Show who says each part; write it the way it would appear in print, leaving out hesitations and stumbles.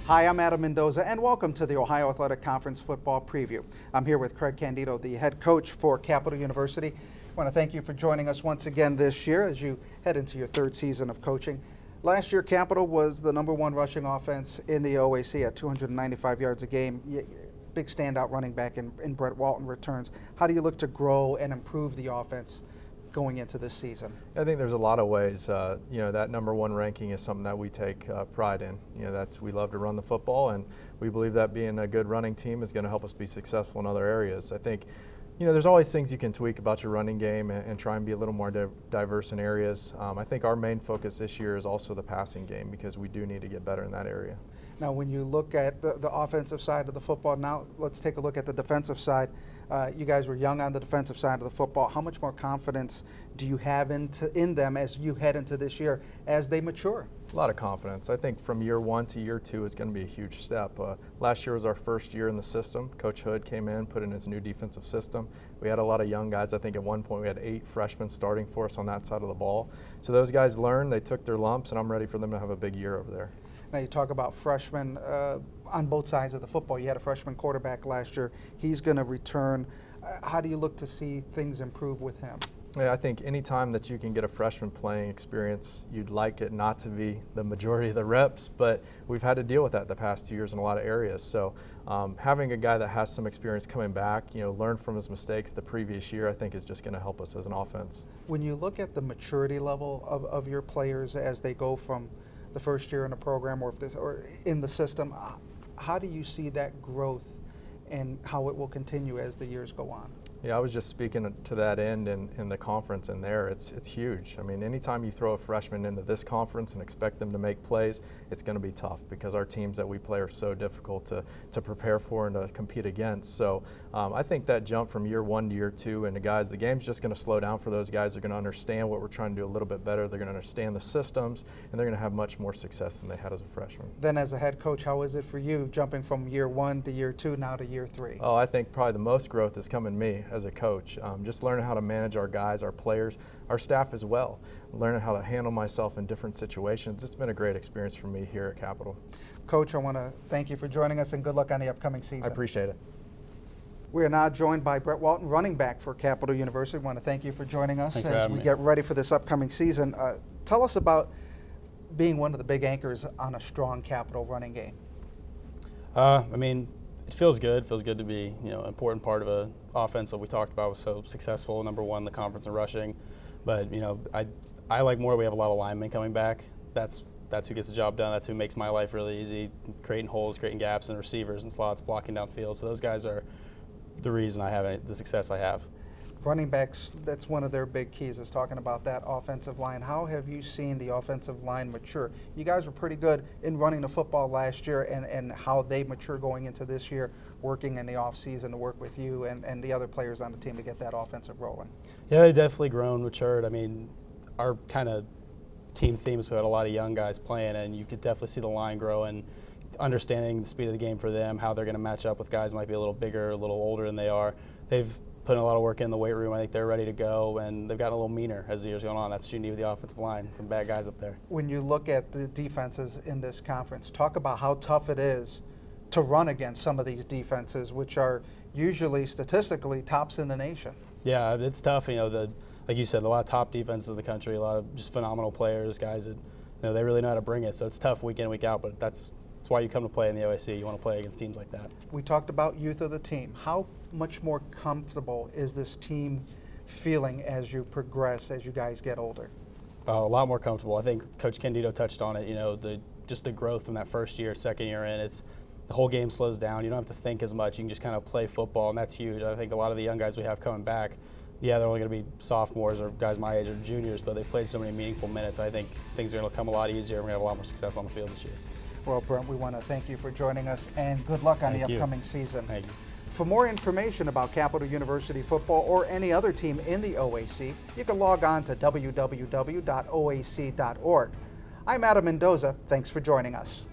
Speaker 1: Hi, I'm Adam Mendoza, and welcome to the Ohio Athletic Conference Football Preview. I'm here with Craig Candeto, the head coach for Capital University. I want to thank you for joining us once again this year as you head into your third season of coaching. Last year, Capital was the #1 rushing offense in the OAC at 295 yards a game. Big standout running back in Brent Walton returns. How do you look to grow and improve the offense going into this season?
Speaker 2: I think there's a lot of ways. That #1 ranking is something that we take pride in. We love to run the football, and we believe that being a good running team is going to help us be successful in other areas. I think, there's always things you can tweak about your running game and try and be a little more diverse in areas. I think our main focus this year is also the passing game because we do need to get better in that area.
Speaker 1: Now, when you look at the offensive side of the football, now let's take a look at the defensive side. You guys were young on the defensive side of the football. How much more confidence do you have in them as you head into this year as they mature?
Speaker 2: A lot of confidence. I think from year 1 to year 2 is going to be a huge step. Last year was our first year in the system. Coach Hood came in, put in his new defensive system. We had a lot of young guys. I think at one point we had 8 freshmen starting for us on that side of the ball. So those guys learned, they took their lumps, and I'm ready for them to have a big year over there.
Speaker 1: Now you talk about freshmen on both sides of the football. You had a freshman quarterback last year. He's going to return. How do you look to see things improve with him?
Speaker 2: Yeah, I think any time that you can get a freshman playing experience, you'd like it not to be the majority of the reps, but we've had to deal with that the past 2 years in a lot of areas. So having a guy that has some experience coming back, learn from his mistakes the previous year, I think is just going to help us as an offense.
Speaker 1: When you look at the maturity level of your players as they go from the first year in a program or in the system, how do you see that growth and how it will continue as the years go on?
Speaker 2: Yeah, I was just speaking to that end in the conference, and it's huge. I mean, anytime you throw a freshman into this conference and expect them to make plays, it's going to be tough because our teams that we play are so difficult to prepare for and to compete against. So I think that jump from year 1 to year 2, and the game's just going to slow down for those guys. They're going to understand what we're trying to do a little bit better. They're going to understand the systems, and they're going to have much more success than they had as a freshman.
Speaker 1: Then as a head coach, how is it for you jumping from year 1 to year 2 now to year 3?
Speaker 2: Oh, I think probably the most growth is coming me as a coach. Just learning how to manage our guys, our players, our staff as well. Learning how to handle myself in different situations. It's been a great experience for me here at Capital.
Speaker 1: Coach, I want to thank you for joining us and good luck on the upcoming season.
Speaker 2: I appreciate it.
Speaker 1: We are now joined by Brent Walton, running back for Capital University. We want to thank you for joining us as we get ready for this upcoming season. Tell us about being one of the big anchors on a strong Capital running game.
Speaker 3: It feels good. It feels good to be, an important part of an offense that we talked about was so successful, #1 in the conference in rushing. But, I like more we have a lot of linemen coming back. That's who gets the job done. That's who makes my life really easy, creating holes, creating gaps, and receivers and slots, blocking downfield. So those guys are the reason I have the success I have.
Speaker 1: Running backs, that's one of their big keys, is talking about that offensive line. How have you seen the offensive line mature? You guys were pretty good in running the football last year, and how they mature going into this year, working in the offseason to work with you and the other players on the team to get that offensive rolling.
Speaker 3: Yeah, they've definitely grown, matured. Our kind of team theme is we had a lot of young guys playing, and you could definitely see the line grow and understanding the speed of the game for them, how they're going to match up with guys who might be a little bigger, a little older than they are. They've put in a lot of work in the weight room. I think they're ready to go, and they've gotten a little meaner as the years going on. That's what you need with the offensive line. Some bad guys up there.
Speaker 1: When you look at the defenses in this conference, talk about how tough it is to run against some of these defenses, which are usually statistically tops in the nation.
Speaker 3: Yeah, it's tough. Like you said, a lot of top defenses in the country, a lot of just phenomenal players, guys that they really know how to bring it. So it's tough week in, week out, but that's why you come to play in the OAC. You want to play against teams like that.
Speaker 1: We talked about youth of the team. How much more comfortable is this team feeling as you progress, as you guys get older?
Speaker 3: A lot more comfortable. I think Coach Candeto touched on it. The growth from that first year, second year in. The whole game slows down. You don't have to think as much. You can just kind of play football, and that's huge. I think a lot of the young guys we have coming back, they're only going to be sophomores or guys my age or juniors, but they've played so many meaningful minutes. I think things are going to come a lot easier. We're going to have a lot more success on the field this year.
Speaker 1: Well, Brent, we want to thank you for joining us, and good luck on the upcoming season.
Speaker 3: Thank you.
Speaker 1: For more information about Capital University football or any other team in the OAC, you can log on to www.oac.org. I'm Adam Mendoza. Thanks for joining us.